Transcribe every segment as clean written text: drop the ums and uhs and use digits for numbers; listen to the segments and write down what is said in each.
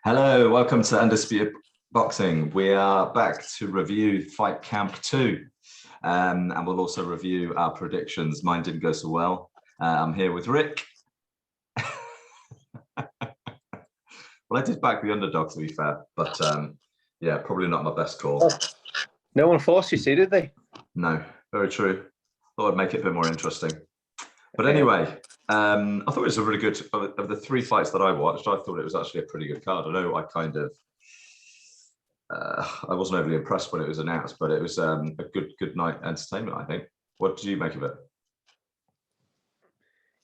Hello, welcome to Undisputed Boxing. We are back to review Fight Camp 2, and we'll also review our predictions. Mine didn't go so well. I'm here with Rick. Well, I did back the underdog, to be fair, but yeah, probably not my best call. No one forced you to, did they? No, very true. Thought I'd make it a bit more interesting. But anyway, I thought it was a really good, of the three fights that I watched, I thought it was actually a pretty good card. I know I kind of, I wasn't overly impressed when it was announced, but it was a good night entertainment, I think. What did you make of it?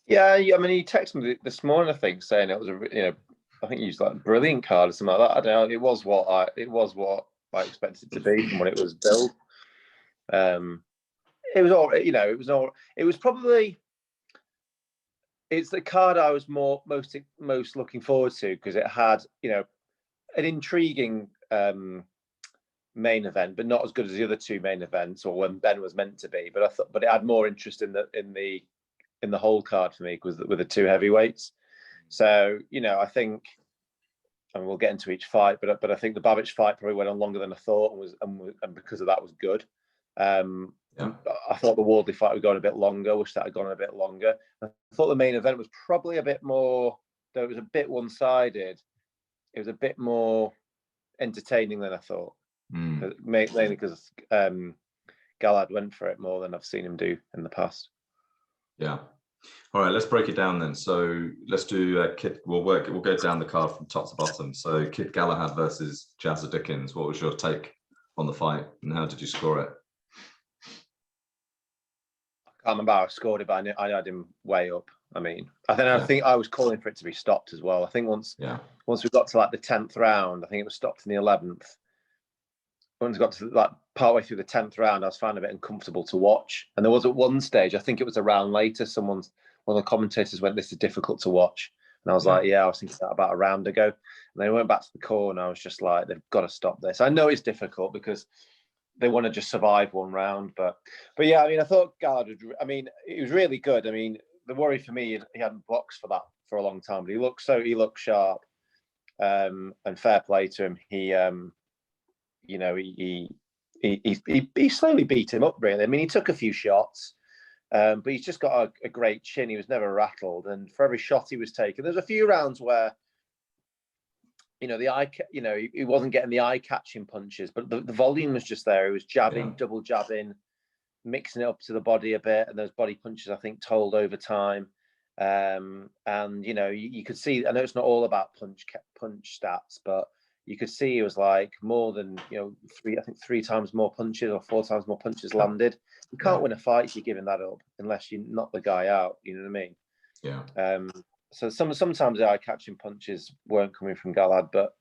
Yeah, I mean, he texted me this morning, I think, saying it was I think he used like a brilliant card or something like that. I don't know. It was what I expected it to be from when it was billed. It was all, it was probably. It's the card I was most looking forward to because it had, an intriguing main event, but not as good as the other two main events or when Ben was meant to be. But it had more interest in the whole card for me with the two heavyweights. So I think, and we'll get into each fight, but I think the Babic fight probably went on longer than I thought, and because of that was good. I thought the Wardely fight would go on a bit longer. Wish that had gone a bit longer. I thought the main event was probably a bit more, though it was a bit one-sided. It was a bit more entertaining than I thought, mainly because Galahad went for it more than I've seen him do in the past. Yeah. All right, let's break it down then. So let's do Kid. We'll go down the card from top to bottom. So Kid Galahad versus Jazza Dickens. What was your take on the fight, and how did you score it? I can't remember how I scored it, but I had him way up. I mean, I think I was calling for it to be stopped as well. I think once we got to like the 10th round, I think it was stopped in the 11th. Once we got to like partway through the 10th round, I was finding it a bit uncomfortable to watch. And there was at one stage, I think it was a round later, one of the commentators went, "This is difficult to watch." And I was like, I was thinking that about a round ago. And then I went back to the corner and I was just like, they've got to stop this. I know it's difficult because they want to just survive one round, but yeah, I mean, I thought Galahad, he was really good. I mean, the worry for me, he hadn't boxed for a long time, but he looked sharp, and fair play to him. He slowly beat him up, really. I mean, he took a few shots, but he's just got a great chin. He was never rattled, and for every shot he was taking, there's a few rounds where, he wasn't getting the eye-catching punches, but the volume was just there. He was jabbing, double jabbing, mixing it up to the body a bit, and those body punches, I think, told over time. And you could see. I know it's not all about punch stats, but you could see it was like more than three times more punches or four times more punches landed. You can't win a fight if you're giving that up unless you knock the guy out. You know what I mean? Yeah. So sometimes the eye-catching punches weren't coming from Glahad, but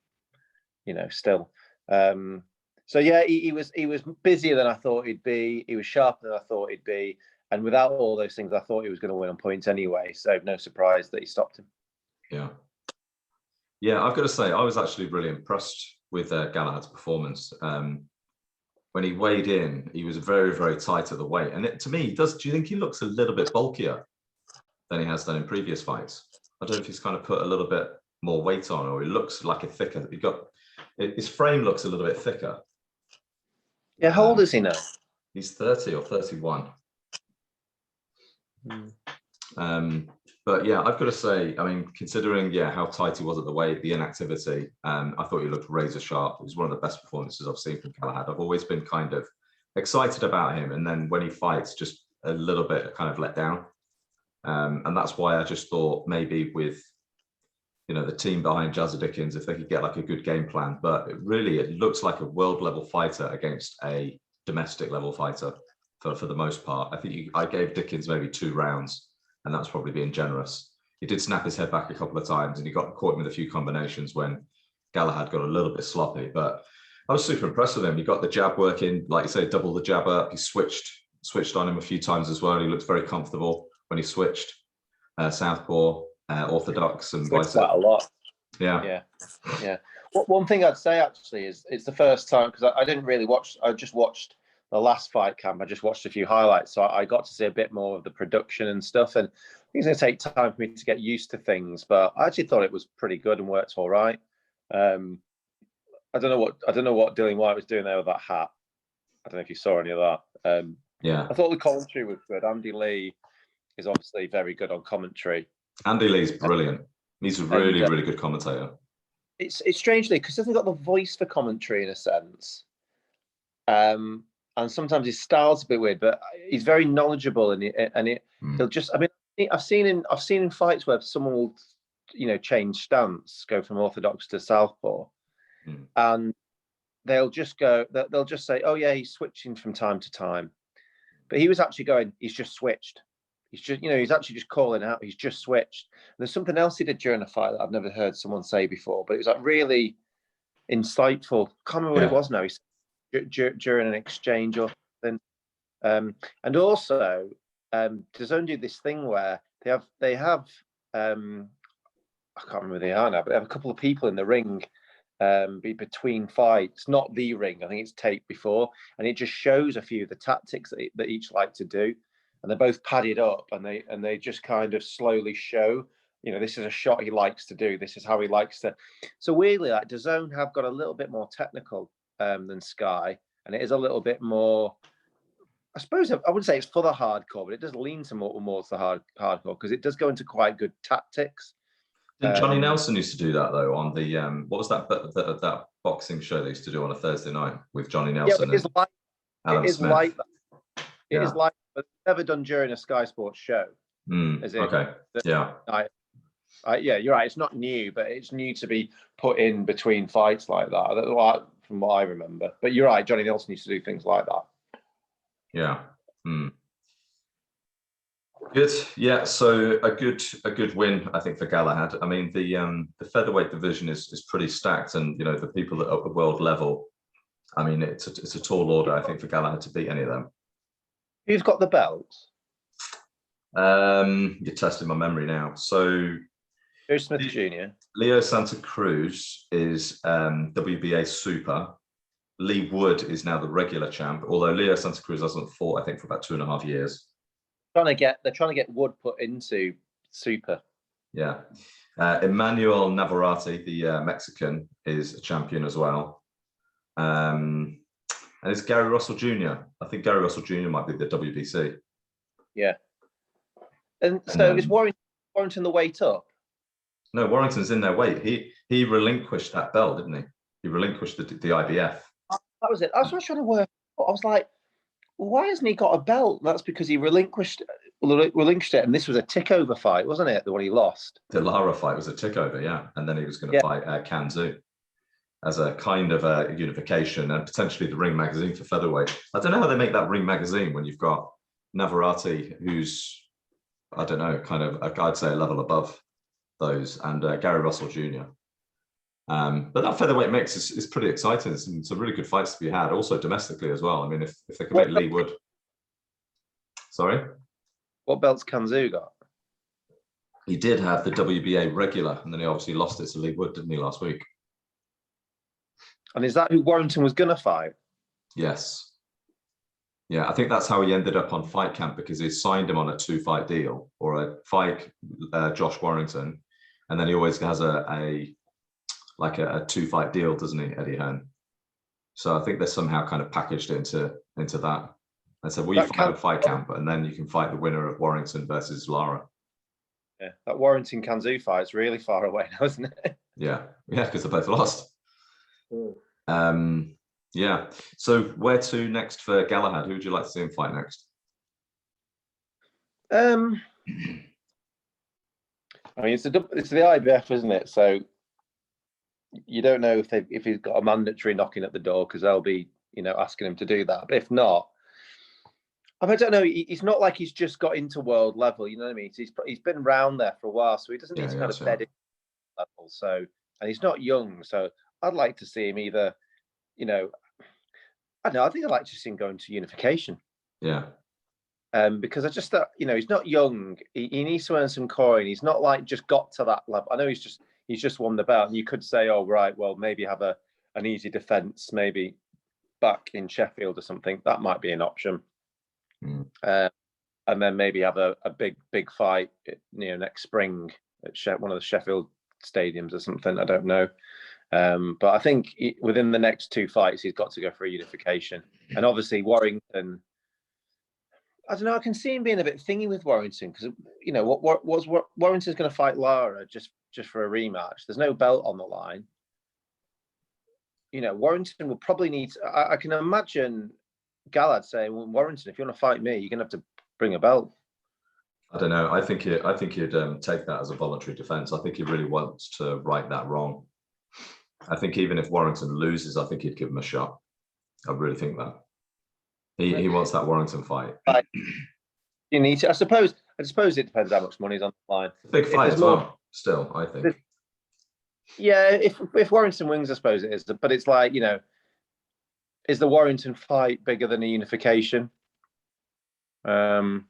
still. So yeah, he was busier than I thought he'd be. He was sharper than I thought he'd be, and without all those things, I thought he was going to win on points anyway. So no surprise that he stopped him. Yeah, I've got to say, I was actually really impressed with Galahad's performance. When he weighed in, he was very, very tight at the weight, and to me, do you think he looks a little bit bulkier than he has done in previous fights? I don't know if he's kind of put a little bit more weight on, or he looks like his frame looks a little bit thicker. Yeah, how old is he now? He's 30 or 31. But yeah, I've got to say, I mean, considering how tight he was at the weight, the inactivity, I thought he looked razor sharp. It was one of the best performances I've seen from Galahad. I've always been kind of excited about him, and then when he fights, just a little bit kind of let down. And that's why I just thought maybe with the team behind Jazza Dickens, if they could get like a good game plan. But it looks like a world level fighter against a domestic level fighter for the most part. I think I gave Dickens maybe 2 rounds, and that's probably being generous. He did snap his head back a couple of times, and he got caught with a few combinations when Galahad got a little bit sloppy. But I was super impressed with him. He got the jab working, like you say, double the jab up. He switched on him a few times as well. He looked very comfortable when he switched southpaw, orthodox, and vice versa. Quite a lot. Yeah. One thing I'd say actually is it's the first time, because I didn't really watch. I just watched the last fight camp. I just watched a few highlights, so I got to see a bit more of the production and stuff. And I think it's going to take time for me to get used to things, but I actually thought it was pretty good and worked all right. I don't know what Dillian White was doing there with that hat. I don't know if you saw any of that. Yeah, I thought the commentary was good. Andy Lee is obviously very good on commentary. Andy Lee's brilliant. He's a really, really good commentator. It's strangely because he hasn't got the voice for commentary in a sense. And sometimes his style's a bit weird, but he's very knowledgeable, he'll just. I mean, I've seen in fights where someone will, change stance, go from orthodox to southpaw, and they'll just say, "Oh yeah, he's switching from time to time," but he was actually going, "He's just switched." He's just, he's actually just calling out. He's just switched. And there's something else he did during a fight that I've never heard someone say before, but it was like really insightful. Can't remember what it was now. He said during an exchange or something. And also, DAZN do this thing where they have I can't remember who they are now, but they have a couple of people in the ring between fights, not the ring. I think it's taped before, and it just shows a few of the tactics that each like to do. And they're both padded up, and they just kind of slowly show, this is a shot he likes to do. This is how he likes to. So weirdly, like DAZN have got a little bit more technical than Sky, and it is a little bit more. I suppose I wouldn't say it's for the hardcore, but it does lean more towards the hardcore because it does go into quite good tactics. Johnny Nelson used to do that though on the what was that that boxing show they used to do on a Thursday night with Johnny Nelson and Adam Smith. Like that. It is like, but never done during a Sky Sports show. Okay. Yeah. Yeah, you're right. It's not new, but it's new to be put in between fights like that. From what I remember. But you're right. Johnny Nelson used to do things like that. Yeah. Good. Yeah. So a good win, I think, for Galahad. I mean, the featherweight division is pretty stacked, and the people at the world level. I mean, it's a tall order, I think, for Galahad to beat any of them. Who's got the belts? You're testing my memory now. So, Joe Smith Jr. Leo Santa Cruz is WBA Super. Lee Wood is now the regular champ, although Leo Santa Cruz hasn't fought, I think, for about 2.5 years. They're trying to get Wood put into Super. Yeah. Emmanuel Navarrete, the Mexican, is a champion as well. And it's Gary Russell Jr. I think Gary Russell Jr. might be the WBC. Yeah. And so is Warrington the weight up? No, Warrington's in their weight. He relinquished that belt, didn't he? He relinquished the IBF. That was it. I was trying to work. I was like, why hasn't he got a belt? That's because he relinquished it, and this was a tick-over fight, wasn't it? The one he lost. The Lara fight was a tick-over, yeah. And then he was going to fight Kanzu as a kind of a unification and potentially the Ring magazine for featherweight. I don't know how they make that Ring magazine when you've got Navarrete, who's, I don't know, kind of, I'd say a level above those, and Gary Russell Jr. But that featherweight mix is pretty exciting. There's some really good fights to be had, also domestically as well. I mean, if they can make Lee Wood. Sorry? What belts Kanzu got? He did have the WBA regular, and then he obviously lost it to Lee Wood, didn't he, last week? And is that who Warrington was going to fight? Yes. Yeah, I think that's how he ended up on Fight Camp, because he signed him on a 2-fight deal, or a fight, Josh Warrington, and then he always has a 2-fight deal, doesn't he, Eddie Hearn? So I think they're somehow kind of packaged into that. And said, well, you fight at Fight Camp, and then you can fight the winner of Warrington versus Lara. Yeah, that Warrington Kanzu fight's really far away now, isn't it? Yeah, because they both lost. Yeah. So where to next for Galahad? Who would you like to see him fight next? I mean, it's the IBF, isn't it? So you don't know if he's got a mandatory knocking at the door, because they'll be, asking him to do that. But if not, I don't know. He's not like he's just got into world level. You know what I mean? He's been around there for a while, so he doesn't need to kind of bed in level. So, and he's not young, so I'd like to see him either. I don't know. I think I'd like to see him going to Unification. Yeah. Because I just thought, he's not young. He needs to earn some coin. He's not like just got to that level. I know he's just won the belt, and you could say, oh right, well maybe have an easy defense, maybe back in Sheffield or something. That might be an option. And then maybe have a big fight, next spring at one of the Sheffield stadiums or something. I don't know. But I think within the next 2 fights, he's got to go for a unification. And obviously Warrington, I don't know, I can see him being a bit thingy with Warrington because, you know, what Warrington's going to fight Lara just for a rematch. There's no belt on the line. You know, Warrington will probably need. I can imagine Galahad saying, well, "Warrington, if you want to fight me, you're going to have to bring a belt." I don't know. I think he'd take that as a voluntary defense. I think he really wants to right that wrong. I think even if Warrington loses, I think he'd give him a shot. I really think that he wants that Warrington fight. You need to. I suppose it depends how much money's on the line. Big fight as well. Still, I think. Yeah, if Warrington wins, I suppose it is. But it's like, you know, is the Warrington fight bigger than a unification? Or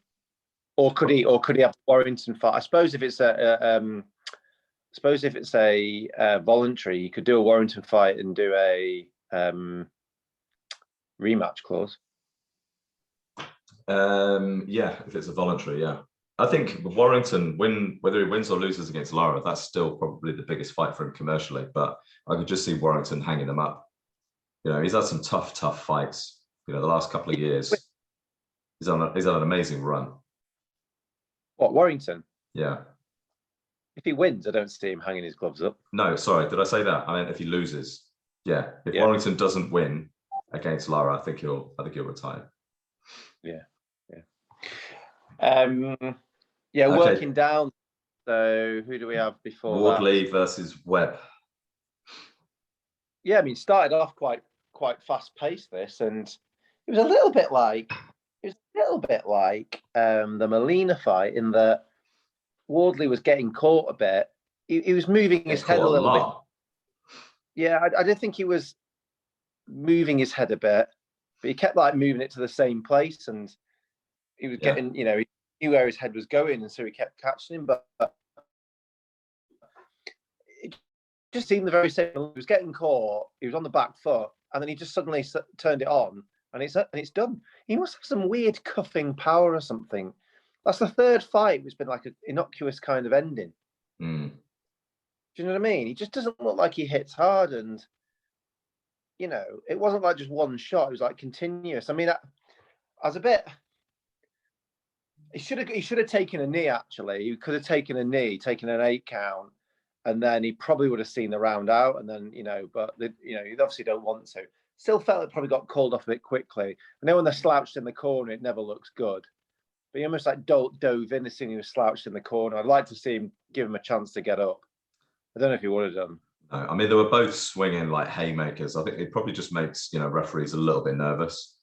could he have the Warrington fight? I suppose if it's a voluntary, you could do a Warrington fight and do a rematch clause. Yeah, if it's a voluntary, yeah. I think Warrington, whether he wins or loses against Lara, that's still probably the biggest fight for him commercially. But I could just see Warrington hanging them up. You know, he's had some tough fights. You know, the last couple of years, he's on an amazing run. What, Warrington? Yeah. If he wins, I don't see him hanging his gloves up. No, sorry, did I say that? I meant if he loses. Yeah, if Warrington doesn't win against Lara, I think he'll retire. Yeah. Working down. So who do we have before Wardely versus Webb. Yeah, I mean, started off quite fast paced this, and it was a little bit like the Molina fight in that Wardley was getting caught a bit. He was moving his head a little bit. Yeah, I did think he was moving his head a bit, but he kept like moving it to the same place, and he was getting, you know, he knew where his head was going, and so he kept catching him. But it just seemed the very same. He was getting caught. He was on the back foot, and then he just suddenly turned it on, and it's done. He must have some weird cuffing power or something. That's the third fight. It's been like an innocuous kind of ending. Mm. Do you know what I mean? He just doesn't look like he hits hard, and you know, it wasn't like just one shot. It was like continuous. I mean, I was a bit. He should have taken a knee. Actually, he could have taken a knee, taken an 8 count, and then he probably would have seen the round out. And then, you know, but you know, you obviously don't want to. Still felt it probably got called off a bit quickly. I know when they're slouched in the corner, it never looks good. But he almost like dove in as soon as he was slouched in the corner. I'd like to see him, give him a chance to get up. I don't know if he would have done. No, I mean, they were both swinging like haymakers. I think it probably just makes, you know, referees a little bit nervous.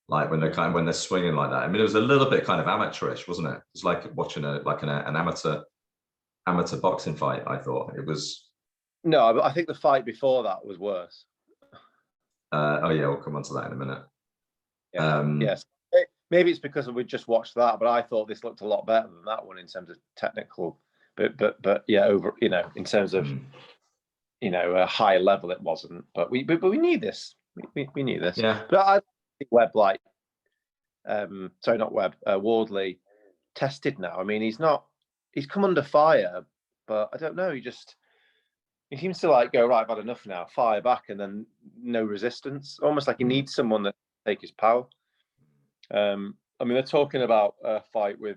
Like when they're swinging like that. I mean, it was a little bit kind of amateurish, wasn't it? It's like watching an amateur boxing fight. I thought it was. No, but I think the fight before that was worse. We'll come on to that in a minute. Yes, maybe it's because we just watched that, but I thought this looked a lot better than that one in terms of technical. But yeah, over, you know, in terms of you know, a high level, it wasn't. But we need this. We need this. Yeah. But I think Webb, like, sorry, not Webb, Wardley, tested now. I mean, he's come under fire, but I don't know. He seems to like go, right, I've had enough now, fire back, and then no resistance. Almost like he needs someone that can take his power. I mean, they're talking about a fight with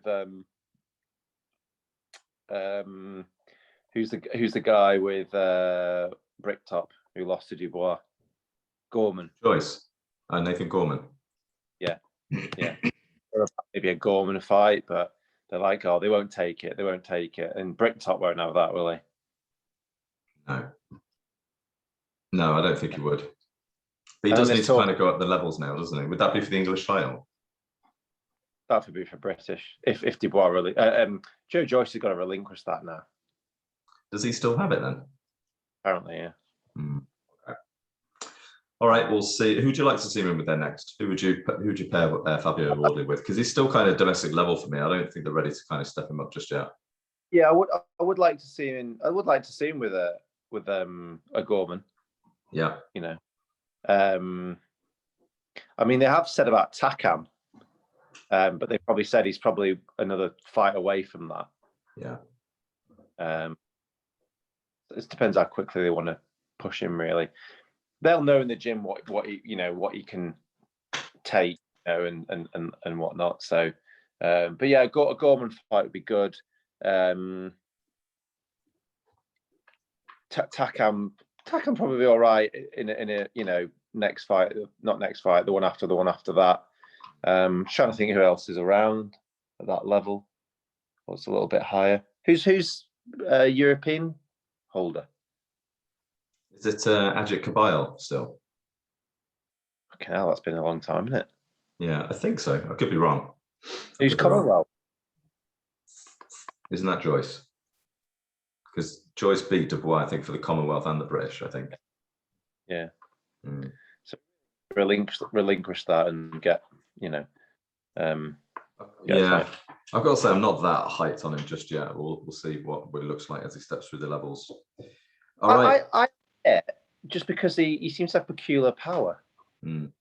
who's the guy with Bricktop who lost to Dubois? Gorman. Joyce. Nathan Gorman. Yeah. Maybe a Gorman fight, but they're like, oh, they won't take it. And Bricktop won't have that, will he? No, I don't think he would. But he does need to kind of go up the levels now, doesn't he? Would that be for the English title? That would be for British. If Dubois really, Joe Joyce has got to relinquish that now. Does he still have it then? Apparently, yeah. Okay. All right, we'll see. Who would you like to see him with there next? Who would you pair Fabio Wardely with? Because he's still kind of domestic level for me. I don't think they're ready to kind of step him up just yet. Yeah, I would like to see him. I would like to see him with a Gorman. Yeah. You know, I mean, they have said about Takam, but they probably said he's probably another fight away from that. Yeah. It depends how quickly they want to push him really. They'll know in the gym what he can take, and whatnot. So, but yeah, a Gorman fight would be good. Takam probably all right in a next fight, not next fight, the one after that. Trying to think who else is around at that level. What's a little bit higher? Who's European holder? Is it Ajit Kabayel still? Okay, now that's been a long time, isn't it? Yeah, I think so. I could be wrong. Who's Commonwealth? Isn't that Joyce? Because Joyce beat Dubois, I think, for the Commonwealth and the British, I think. Yeah. So relinquish that and get, yeah, I've got to say I'm not that hyped on him just yet. We'll see what it looks like as he steps through the levels. All right. Just because he seems to have peculiar power. It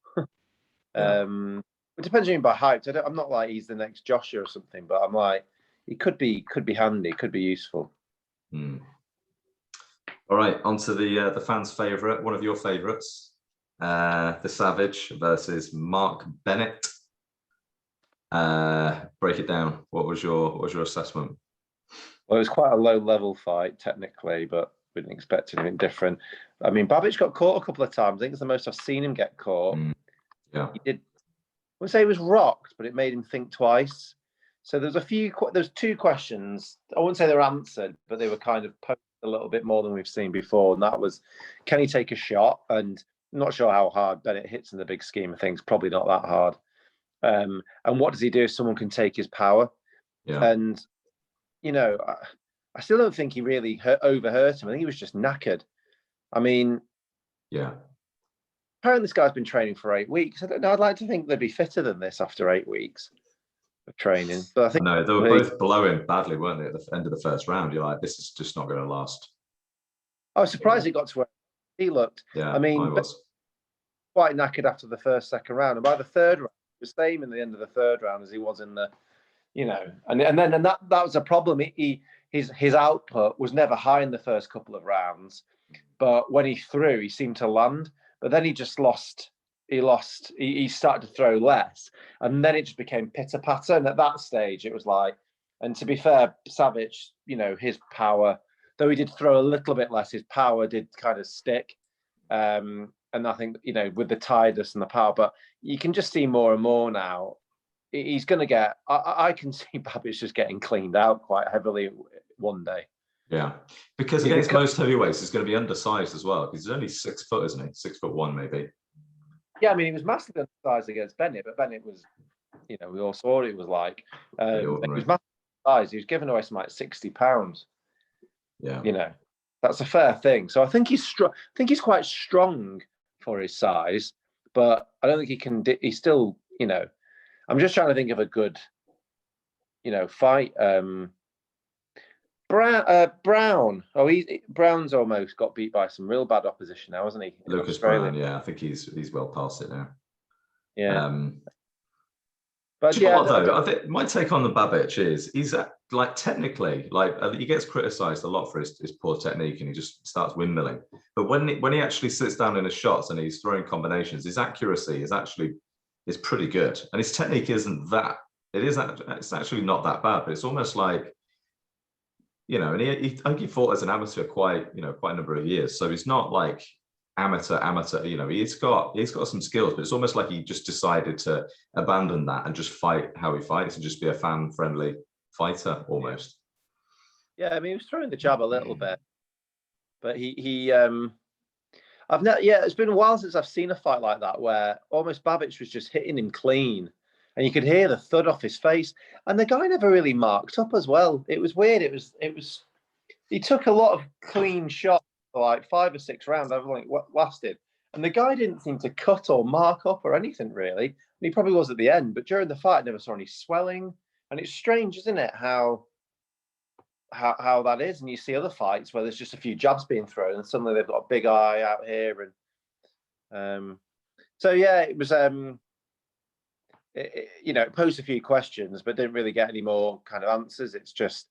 depends on you by hyped. I'm not like he's the next Joshua or something, but I'm like he could be handy, could be useful. All right, on to the fans' favourite, one of your favourites, the Savage versus Mark Bennett. Break it down. What was your assessment? Well, it was quite a low-level fight technically, but we didn't expect anything different. I mean, Babic got caught a couple of times. I think it's the most I've seen him get caught. Yeah, he did. I wouldn't say he was rocked, but it made him think twice. So there's two questions. I wouldn't say they were answered, but they were kind of posed a little bit more than we've seen before. And that was, can he take a shot? And I'm not sure how hard Bennett hits in the big scheme of things. Probably not that hard. And what does he do if someone can take his power? Yeah. And, I still don't think he really overhurt him. I think he was just knackered. I mean, yeah. Apparently this guy's been training for 8 weeks. I don't know. I'd like to think they'd be fitter than this after 8 weeks of training. But I think no, they were both blowing badly, weren't they? At the end of the first round, you're like, this is just not going to last. I was surprised he got to where he looked. Yeah, I mean, I was quite knackered after the second round, and by the third round, he was the same in the end of the third round as he was in the, and that was a problem. His output was never high in the first couple of rounds, but when he threw, he seemed to land. But then he just lost. He started to throw less, and then it just became pitter patter. And at that stage, it was like. And to be fair, Savage, his power, though he did throw a little bit less, his power did kind of stick. And I think with the tiredness and the power, but you can just see more and more now. He's going to get. I can see Babic just getting cleaned out quite heavily one day. Yeah, because against most heavyweights, he's going to be undersized as well. Because he's only 6 foot, isn't he? 6'1", maybe. Yeah, I mean, he was massively undersized against Bennett, but Bennett was, we all saw what it was like. He was massively undersized. He was giving away some like 60 pounds. Yeah, that's a fair thing. So I think he's strong. I think he's quite strong for his size, but I don't think he can. He's still, I'm just trying to think of a good, fight. Brown. Brown's almost got beat by some real bad opposition now, hasn't he? Lucas Brown. Yeah, I think he's well past it now. Yeah. But yeah, though, I think my take on the Babic is he's technically he gets criticised a lot for his poor technique and he just starts windmilling. But when he actually sits down in his shots and he's throwing combinations, his accuracy is pretty good, and his technique isn't that. It's actually not that bad, but it's almost like. And I think he fought as an amateur quite a number of years. So he's not like amateur. He's got some skills, but it's almost like he just decided to abandon that and just fight how he fights and just be a fan-friendly fighter almost. Yeah, I mean, he was throwing the jab a little bit, but it's been a while since I've seen a fight like that where almost Babic was just hitting him clean. And you could hear the thud off his face. And the guy never really marked up as well. It was weird. He took a lot of clean shots for like 5 or 6 rounds, I think what lasted. And the guy didn't seem to cut or mark up or anything really. And he probably was at the end, but during the fight, I never saw any swelling. And it's strange, isn't it, how that is? And you see other fights where there's just a few jabs being thrown and suddenly they've got a big eye out here. And so yeah, it was it posed a few questions, but didn't really get any more kind of answers. It's just,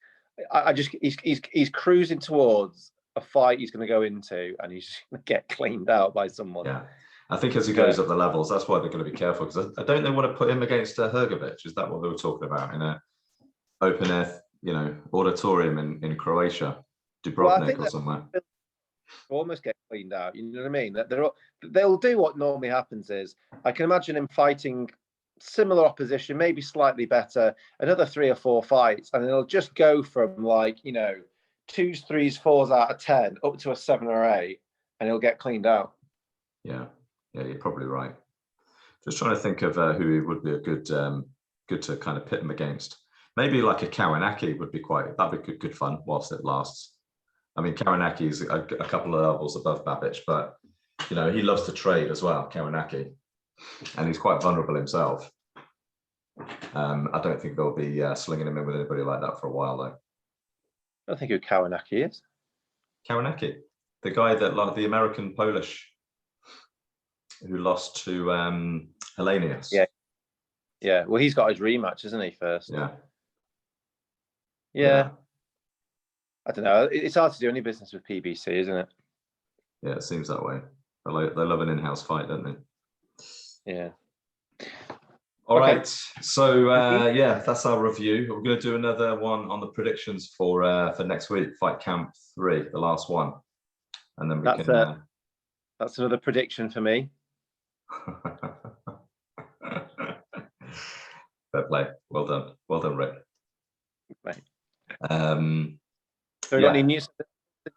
he's cruising towards a fight he's going to go into and he's going to get cleaned out by someone. Yeah. I think as he goes up the levels, that's why they're going to be careful, because I don't they want to put him against Hrgovic. Is that what they were talking about in a open air, auditorium in Croatia, Dubrovnik or somewhere? Almost get cleaned out. You know what I mean? That they'll do what normally happens is I can imagine him fighting similar opposition, maybe slightly better, another 3 or 4 fights, and it'll just go from 2s, 3s, 4s out of 10 up to a 7 or 8, and he'll get cleaned out. Yeah, you're probably right. Just trying to think of who would be a good to kind of pit him against. Maybe like a Kawanaki would be that'd be good fun whilst it lasts. I mean, Kawanaki is a couple of levels above Babic, but he loves to trade as well, Kawanaki, and he's quite vulnerable himself. I don't think they'll be slinging him in with anybody like that for a while, though. I don't think who Kawanaki is. Kawanaki, the guy that the American Polish who lost to Hellenius. Yeah. Well, he's got his rematch, isn't he? First. Yeah. I don't know. It's hard to do any business with PBC, isn't it? Yeah, it seems that way. They love an in-house fight, don't they? Yeah. All right. So that's our review. We're going to do another one on the predictions for next week, Fight Camp 3, the last one, and then that's another prediction for me. Fair play. Well done, Rick. Right. So got any news? The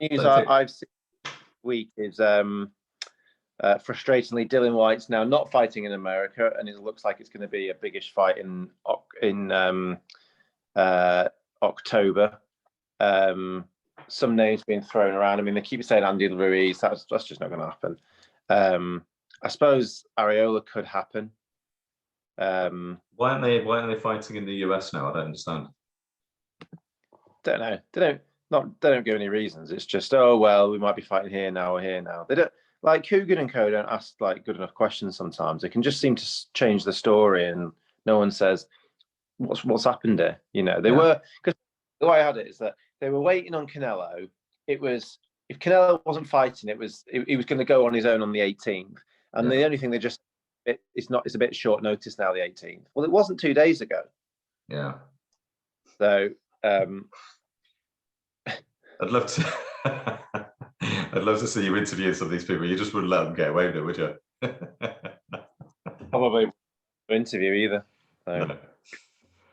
news I've seen this week is frustratingly Dylan White's now not fighting in America, and it looks like it's going to be a biggish fight in October. Some names being thrown around. I mean, they keep saying Andy Ruiz. That's just not going to happen. I suppose Areola could happen. Why aren't they fighting in the US now? I don't understand. Don't know. They don't give any reasons. It's just, we might be fighting here now or here now. They don't, like Coogan and Co. don't ask good enough questions sometimes. They can just seem to change the story, and no one says what's happened here. They were, because the way I had it is that they were waiting on Canelo. It was, if Canelo wasn't fighting, he was going to go on his own on the 18th, and the only thing they just it's a bit short notice now, the 18th. Well, it wasn't 2 days ago. Yeah. So I'd love to see you interview some of these people. You just wouldn't let them get away with it, would you? Probably won't interview either. So.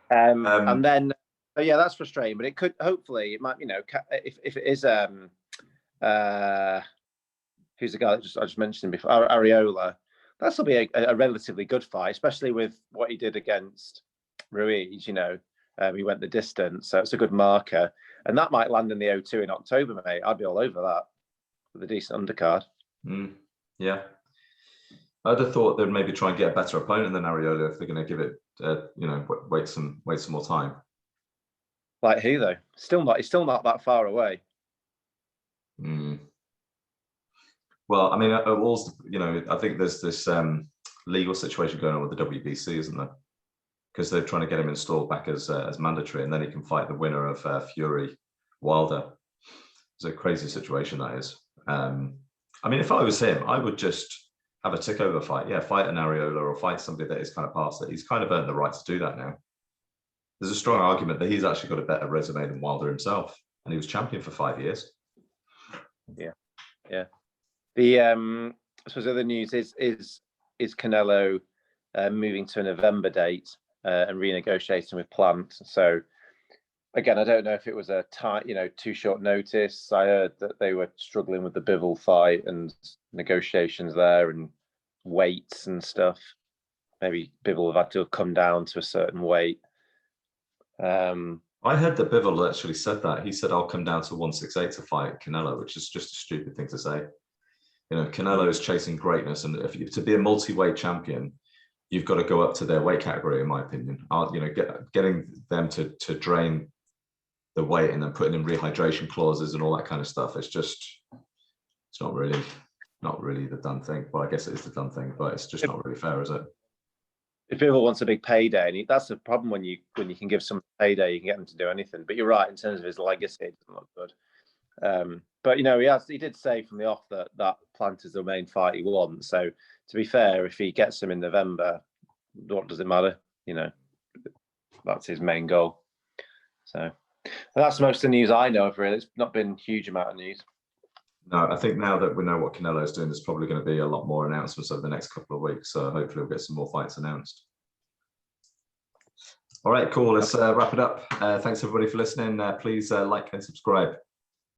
And then, that's frustrating. But it could, hopefully, it might. If it is, who's the guy that I just mentioned before, Areola. That'll be a relatively good fight, especially with what he did against Ruiz. He went the distance, so it's a good marker. And that might land in the O2 in October, mate. I'd be all over that with a decent undercard. Yeah. I'd have thought they'd maybe try and get a better opponent than Areola if they're going to give it, wait some more time. Like who though? He's still not that far away. Well, I mean, I think there's this legal situation going on with the WBC, isn't there? Because they're trying to get him installed back as mandatory, and then he can fight the winner of Fury Wilder. It's a crazy situation, that is. I mean, if I was him, I would just have a tick over fight. Yeah, fight an Areola or fight somebody that is kind of past it. He's kind of earned the right to do that now. There's a strong argument that he's actually got a better resume than Wilder himself, and he was champion for 5 years. Yeah. The I suppose the other news is Canelo moving to a November date and renegotiating with Plant. So again, I don't know if it was a too short notice. I heard that they were struggling with the Bivol fight and negotiations there and weights and stuff. Maybe Bivol have had to have come down to a certain weight. I heard that Bivol actually said that. He said, "I'll come down to 168 to fight Canelo," which is just a stupid thing to say. Canelo is chasing greatness, and to be a multi-weight champion, you've got to go up to their weight category, in my opinion. Getting them to drain the weight and then putting in rehydration clauses and all that kind of stuff. It's not really the done thing. Well, I guess it is the done thing, but it's just not really fair, is it? If Bivol wants a big payday, and that's the problem when you can give some payday, you can get them to do anything. But you're right, in terms of his legacy, it doesn't look good. But he did say from the off that Planter's the main fight he wants. So to be fair, if he gets him in November, what does it matter? That's his main goal. So that's most of the news I know of, really. It's not been a huge amount of news. No, I think now that we know what Canelo's doing, there's probably going to be a lot more announcements over the next couple of weeks. So hopefully we'll get some more fights announced. All right, cool. Let's wrap it up. Thanks everybody for listening. Please like and subscribe.